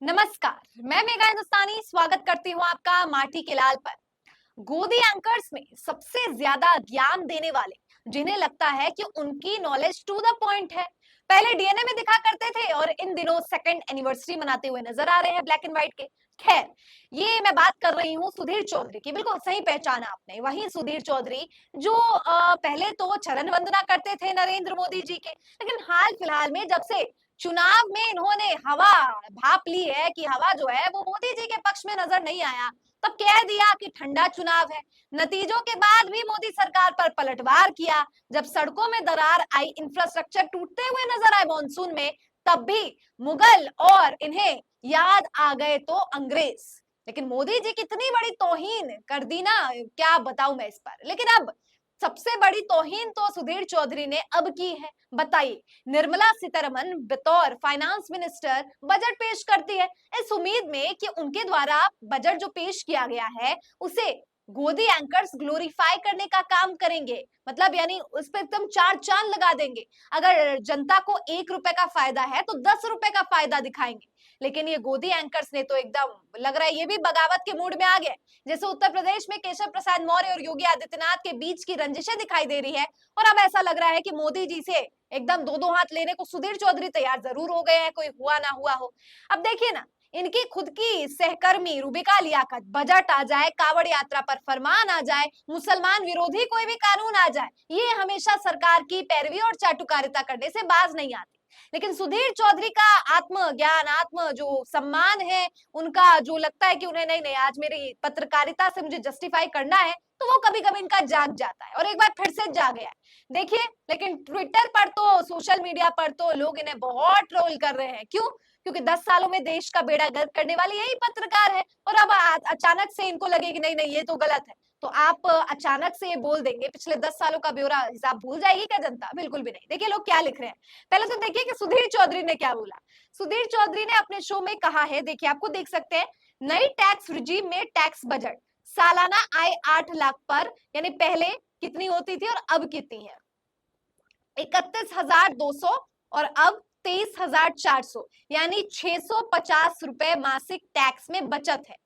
नमस्कार। मैं मेघा हिंदुस्तानी स्वागत करती हूँ आपका माटी के लाल पर। गोदी एंकर्स में सबसे ज्यादा ज्ञान देने वाले, जिन्हें लगता है कि उनकी नॉलेज टू द पॉइंट है, पहले डीएनए में दिखा करते थे और इन दिनों सेकंड एनिवर्सरी मनाते हुए नजर आ रहे हैं ब्लैक एंड व्हाइट के। खैर, ये मैं बात कर रही हूँ सुधीर चौधरी की। बिल्कुल सही पहचाना आपने, वही सुधीर चौधरी जो पहले तो चरण वंदना करते थे नरेंद्र मोदी जी के, लेकिन हाल फिलहाल में जब से चुनाव में इन्होंने हवा भाप ली है कि हवा जो है वो मोदी जी के पक्ष में नजर नहीं आया, तब कह दिया कि ठंडा चुनाव है। नतीजों के बाद भी मोदी सरकार पर पलटवार किया। जब सड़कों में दरार आई, इंफ्रास्ट्रक्चर टूटते हुए नजर आए मॉनसून में, तब भी मुगल और इन्हें याद आ गए तो अंग्रेज। लेकिन मोदी जी कितनी बड़ी तौहीन कर दी ना, क्या बताऊं मैं इस पर। लेकिन अब सबसे बड़ी तौहीन तो सुधीर चौधरी ने अब की है। बताइए, निर्मला सीतारमन बतौर फाइनेंस मिनिस्टर बजट पेश करती है इस उम्मीद में कि उनके द्वारा बजट जो पेश किया गया है उसे गोदी एंकर्स ग्लोरीफाई करने का काम करेंगे। मतलब यानी उस पर एकदम चार चांद लगा देंगे। अगर जनता को 1 रुपए का फायदा है तो 10 रुपए का फायदा दिखाएंगे। लेकिन ये गोदी एंकर्स ने तो एकदम लग रहा है ये भी बगावत के मूड में आ गए। जैसे उत्तर प्रदेश में केशव प्रसाद मौर्य और योगी आदित्यनाथ के बीच की रंजिशें दिखाई दे रही है, और अब ऐसा लग रहा है कि मोदी जी से एकदम दो दो हाथ लेने को सुधीर चौधरी तैयार जरूर हो गए हैं, कोई हुआ ना हुआ हो। अब देखिए ना, इनकी खुद की सहकर्मी रूबिका लियाकत बजट आ जाए, कावड़ यात्रा पर फरमान आ जाए, मुसलमान विरोधी कोई भी कानून आ जाए, ये हमेशा सरकार की पैरवी और चाटुकारिता करने से बाज नहीं आती। लेकिन सुधीर चौधरी का आत्म ज्ञान, आत्म जो सम्मान है, उनका जो लगता है कि उन्हें नहीं नहीं आज मेरी पत्रकारिता से मुझे जस्टिफाई करना है, तो वो कभी कभी इनका जाग जाता है और एक बार फिर से जाग गया है। देखिए, लेकिन ट्विटर पर तो, सोशल मीडिया पर तो लोग इन्हें बहुत ट्रोल कर रहे हैं। क्यों? क्योंकि 10 सालों में देश का बेड़ा गर्क करने वाले यही पत्रकार है, और अब अचानक से इनको लगे कि नहीं नहीं ये तो गलत है, तो आप अचानक से ये बोल देंगे, पिछले 10 सालों का ब्यौरा हिसाब भूल जाएगी क्या जनता? बिल्कुल भी नहीं। देखिए लोग क्या लिख रहे हैं, पहले तो देखिए कि सुधीर चौधरी ने क्या बोला। सुधीर चौधरी ने अपने शो में कहा है, देखिए आपको देख सकते हैं, नई टैक्स रिजीम में टैक्स बजट, सालाना आय 8 लाख पर, यानी पहले कितनी होती थी और अब कितनी है, 31,200, और अब 23,400, यानी 650 रुपए मासिक टैक्स में बचत है।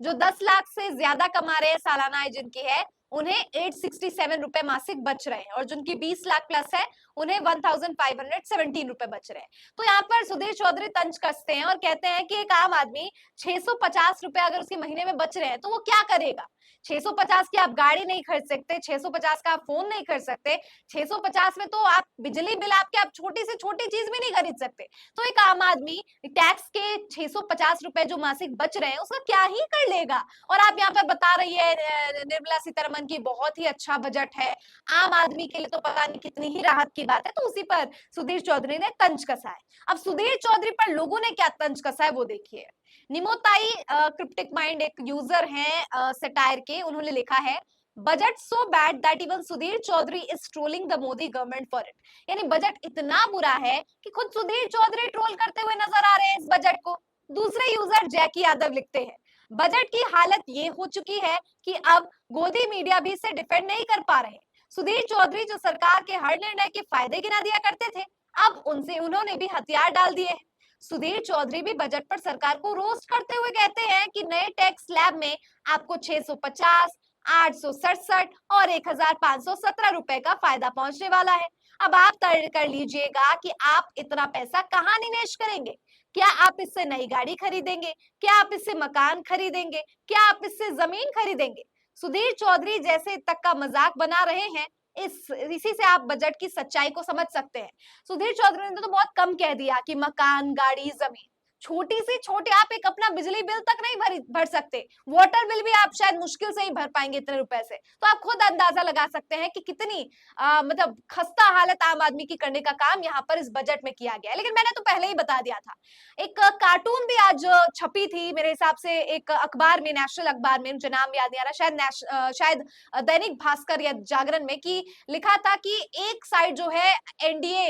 जो 10 लाख से ज्यादा कमा रहे हैं, सालाना आय जिनकी है, उन्हें 867 रुपए मासिक बच रहे हैं, और जिनकी 20 लाख प्लस है उन्हें 1517 रुपए बच रहे हैं। तो यहाँ पर सुधीर चौधरी तंज कसते हैं और कहते हैं कि एक आम आदमी 650 रुपए अगर उसके महीने में बच रहे हैं तो वो क्या करेगा। 650 की आप गाड़ी नहीं खरीद सकते, 650 का आप फोन नहीं खरीद सकते, 650 में तो आप बिजली बिल आपके, आप छोटी से छोटी चीज भी नहीं खरीद सकते। तो एक आम आदमी टैक्स के 650 रुपए जो मासिक बच रहे हैं उसका क्या ही कर लेगा। और आप यहाँ पर बता रही है निर्मला सीतारमन की बहुत ही अच्छा बजट है, आम आदमी के लिए तो पता नहीं कितनी ही राहत की बात है। तो उसी पर सुधीर चौधरी ने तंज कसा है। अब सुधीर चौधरी पर लोगों ने क्या तंज कसा है वो देखिए। निमोताई क्रिप्टिक माइंड एक यूजर हैं सटायर के, उन्होंने लिखा है, budget so bad that even Sudhir Chaudhary is trolling the Modi government for it. यानी बजट इतना बुरा है कि खुद सुधीर चौधरी ट्रोल करते हुए नजर आ रहे हैं इस बजट को। दूसरे यूजर जैकी यादव लिखते हैं, बजट की हालत ये हो चुकी है कि अब गोदी मीडिया भी इसे डिफेंड नहीं कर पा रहे। सुधीर चौधरी जो सरकार के हर निर्णय के फायदे गिना दिया करते थे, अब उनसे उन्होंने भी हथियार डाल दिए हैं। सुधीर चौधरी भी बजट पर सरकार को रोस्ट करते हुए कहते हैं कि नए टैक्स स्लैब में आपको 650, 867 और 1517 रुपए का फायदा पहुंचने वाला है। अब आप तय कर लीजिएगा कि आप इतना पैसा कहाँ निवेश करेंगे। क्या आप इससे नई गाड़ी खरीदेंगे? क्या आप इससे मकान खरीदेंगे? क्या आप इससे जमीन खरीदेंगे? सुधीर चौधरी जैसे तक का मजाक बना रहे हैं, इसी से आप बजट की सच्चाई को समझ सकते हैं। सुधीर चौधरी ने तो बहुत कम कह दिया कि मकान, गाड़ी, जमीन। छोटी से छोटे आप एक अपना बिजली बिल तक नहीं भर सकते, वाटर बिल भी आप शायद मुश्किल से ही भर पाएंगे इतने रुपए से। तो आप खुद अंदाजा लगा सकते हैं कि कितनी मतलब खस्ता हालत आम आदमी की करने का काम यहाँ पर इस बजट में किया गया है। लेकिन मैंने तो पहले ही बता दिया था। एक कार्टून भी आज छपी थी मेरे हिसाब से एक अखबार में, नेशनल अखबार में, मुझे नाम याद नहीं आ रहा, शायद दैनिक भास्कर या जागरण में, कि लिखा था कि एक साइड जो है एनडीए,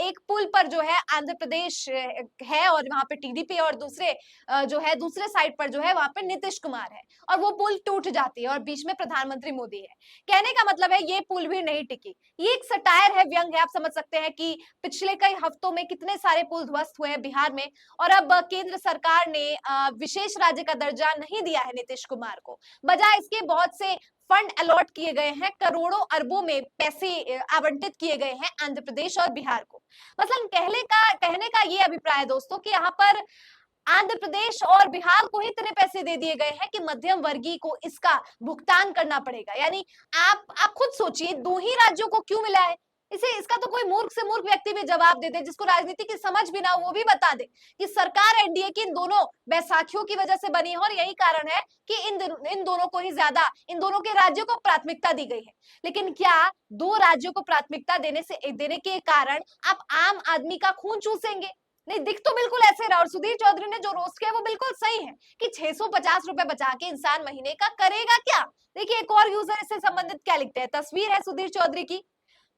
एक पुल पर जो है आंध्र प्रदेश है और वहां पे टीडीपी और जो है दूसरे साइड पर जो है वहां पे नीतीश कुमार है, और वो पुल टूट जाती है और बीच में प्रधानमंत्री मोदी है। कहने का मतलब है ये पुल भी नहीं टिकी। ये एक सटायर है, व्यंग है। आप समझ सकते हैं कि पिछले कई हफ्तों में कितने सारे पुल ध्वस्त हुए हैं बिहार में, और अब केंद्र सरकार ने विशेष राज्य का दर्जा नहीं दिया है नीतीश कुमार को। बजाय इसके बहुत से फंड अलॉट किए गए हैं, करोड़ों अरबों में पैसे आवंटित किए गए हैं आंध्र प्रदेश और बिहार को। मतलब कहने का ये अभिप्राय है दोस्तों कि यहाँ पर आंध्र प्रदेश और बिहार को ही इतने पैसे दे दिए गए हैं कि मध्यम वर्गीय को इसका भुगतान करना पड़ेगा। यानी आप खुद सोचिए, दो ही राज्यों को क्यों मिला है? इसका तो कोई मूर्ख से मूर्ख व्यक्ति भी जवाब दे दे, जिसको राजनीति की समझ भी ना हो, वो भी बता दे कि सरकार एनडीए की इन दोनों बैसाखियों की वजह से बनी है, और यही कारण है कि इन दोनों को ही ज्यादा, इन दोनों के राज्यों को प्राथमिकता दी गई है। लेकिन क्या दो राज्यों को प्राथमिकता देने के कारण आप आम आदमी का खून चूसेंगे? नहीं, दिख तो बिल्कुल ऐसे रहा। और सुधीर चौधरी ने जो रोस्ट किया वो बिल्कुल सही है कि 650 रुपए बचा के इंसान महीने का करेगा क्या। देखिए एक और यूजर इससे संबंधित क्या लिखते हैं, तस्वीर है सुधीर चौधरी की।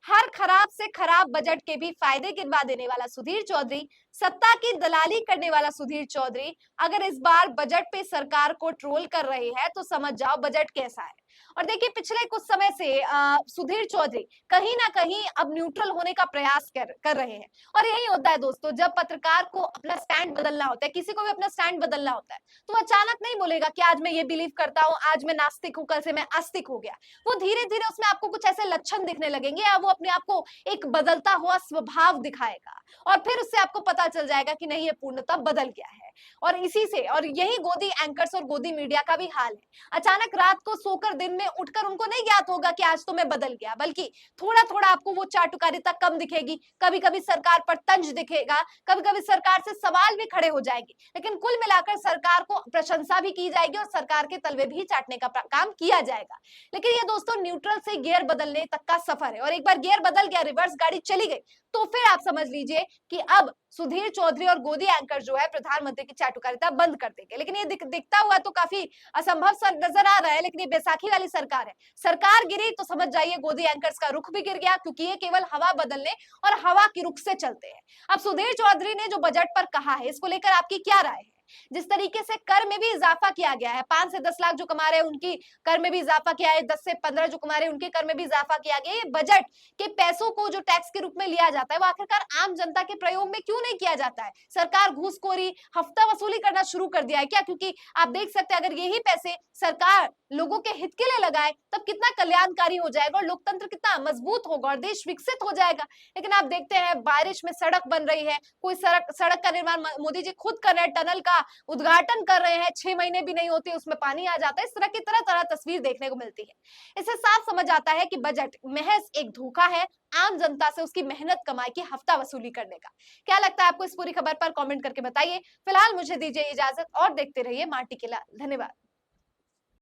हर खराब से खराब बजट के भी फायदे गिनवा देने वाला सुधीर चौधरी, सत्ता की दलाली करने वाला सुधीर चौधरी, अगर इस बार बजट पे सरकार को ट्रोल कर रहे हैं तो समझ जाओ बजट कैसा है। और देखिए पिछले कुछ समय से सुधीर चौधरी कहीं ना कहीं अब न्यूट्रल होने का प्रयास कर रहे हैं। और यही होता है दोस्तों, जब पत्रकार को अपना स्टैंड बदलना होता है, किसी को भी अपना स्टैंड बदलना होता है, तो अचानक नहीं बोलेगा कि आज मैं ये बिलीव करता हूँ, आज मैं नास्तिक हूँ, कल से मैं आस्तिक हो गया। वो धीरे धीरे उसमें आपको कुछ ऐसे लक्षण दिखने लगेंगे, या वो अपने आप को एक बदलता हुआ स्वभाव दिखाएगा, और फिर उससे आपको पता चल जाएगा कि नहीं, ये पूर्णतः बदल गया है। और इसी से, और यही गोदी एंकर्स और गोदी मीडिया का भी हाल है। अचानक रात को सोकर दिन में उठकर उनको नहीं ज्ञात होगा कि आज तो मैं बदल गया, बल्कि थोड़ा थोड़ा आपको वो चाटुकारिता कम दिखेगी, कभी कभी सरकार पर तंज दिखेगा, कभी कभी सरकार से सवाल भी खड़े हो जाएंगे, लेकिन कुल मिलाकर सरकार को प्रशंसा भी की जाएगी और सरकार के तलवे भी चाटने का काम किया जाएगा। लेकिन ये दोस्तों न्यूट्रल से गियर बदलने तक का सफर है, और एक बार गियर बदल गया, रिवर्स गाड़ी चली गई, तो फिर आप समझ लीजिए कि अब सुधीर चौधरी और गोदी एंकर जो है प्रधानमंत्री की चाटुकारिता बंद कर देंगे। लेकिन ये दिखता हुआ तो काफी असंभव सा नजर आ रहा है, लेकिन ये बैसाखी वाली सरकार है। सरकार गिरी तो समझ जाइए गोदी एंकर्स का रुख भी गिर गया, क्योंकि ये केवल हवा बदलने और हवा की रुख से चलते हैं। अब सुधीर चौधरी ने जो बजट पर कहा है, इसको लेकर आपकी क्या राय है? जिस तरीके से कर में भी इजाफा किया गया है, 5 से 10 लाख जो कमा रहे हैं उनकी कर में भी इजाफा किया है, 10 से 15 जो कमा रहे हैं उनके कर में भी इजाफा किया गया है। बजट के पैसों को जो टैक्स के रूप में लिया जाता है, वो आखिरकार आम जनता के प्रयोग में क्यों नहीं किया जाता है? सरकार घूसखोरी, हफ्ता वसूली करना शुरू कर दिया है क्या? क्योंकि आप देख सकते हैं, अगर यही पैसे सरकार लोगों के हित के लिए लगाए, तब कितना कल्याणकारी हो जाएगा और लोकतंत्र कितना मजबूत होगा और देश विकसित हो जाएगा। लेकिन आप देखते हैं बारिश में सड़क बन रही है, कोई सड़क का निर्माण मोदी जी खुद कर रहे हैं, टनल का उद्घाटन कर रहे हैं, 6 महीने भी नहीं होते उसमें पानी आ जाता है। इस तरह की तरह तरह तस्वीर देखने को मिलती है। इससे साफ समझ आता है कि बजट महज एक धोखा है आम जनता से उसकी मेहनत कमाई की हफ्ता वसूली करने का। क्या लगता है आपको इस पूरी खबर पर? कमेंट करके बताइए। फिलहाल मुझे दीजिए इजाजत और देखते रहिए माटी के लाल। धन्यवाद।